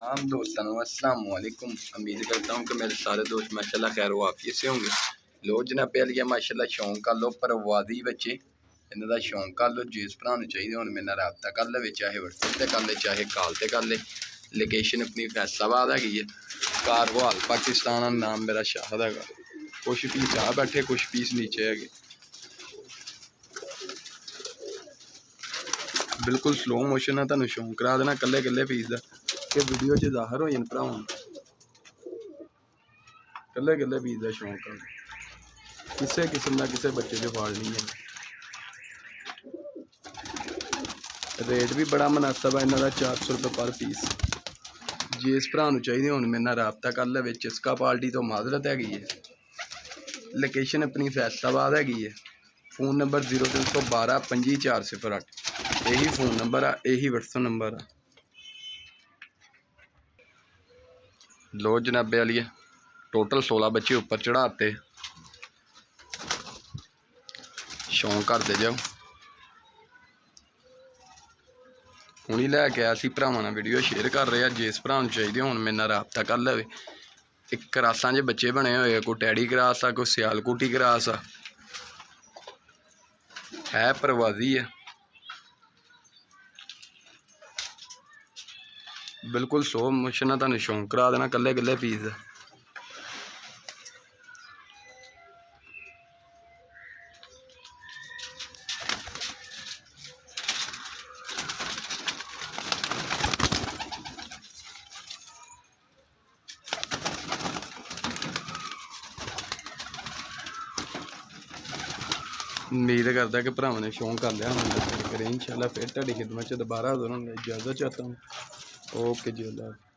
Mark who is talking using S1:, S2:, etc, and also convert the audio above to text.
S1: आम दोस्तों अस्सलाम वालेकुम। उम्मीद करता हूँ कि मेरे सारे दोस्त माशाल्लाह खैर वाफियत से होंगे। लो जनाब लिया माशाल्लाह शौक कर लो परवादी बच्चे इन्हों का शौक कर लो। जिस भरा चाहिए हूँ मेरे रबता कर ले, चाहे व्हाट्सएप से कर ले चाहे कॉल से कर ले। लोकेशन अपनी फैसलाबाद हैगी है, कारवाल पाकिस्तान। नाम मेरा शाहद है। कुछ पीस आ बैठे कुछ पीस नीचे है। बिल्कुल स्लो मोशन है, तुहानू शौक करा देना कल्ले कल्ले पीस का कि वीडियो च जाहिर हो जाए भरावां कल्ले कल्ले पीस का शौक है। किसी किस्म का किसी बच्चे से फाल नहीं है। रेट भी बड़ा मुनासिब है इन्हों का, 400 रुपये पर पीस। जिस भरा चाहिए हूँ मेरे नाल रबता कर ले। चिस्का पार्टी तो माजरत हैगी है। लोकेशन अपनी फैसलाबाद हैगी है। Phone number 0312 25408। यही फ़ोन नंबर है, यही व्हाट्सएप नंबर है। लो जनाबे वाली टोटल 16 बच्चे उपर चढ़ाते। शौक करते जाओ। हूँ ही लैके आया भरावां नाल वीडियो शेयर कर रहे हैं। जिस भरा चाहिए हूँ मेरे नाल रबता कर ले। एक क्रासां च बच्चे बने हुए, कोई टैडी क्रास आ, कोई सियालकोटी क्रास आ, है परवाजी है। बिल्कुल सो मोशन तुहानू शौक करा देना कल्ले कल्ले पीस का। उम्मीद करता कि भरावां ने शौक कर लिया होना। इंशाल्लाह फिर तुहाडी खिदमत च दोबारा हाज़र होंगे। इजाज़त चाहता हूँ। ओके जी अल्लाह।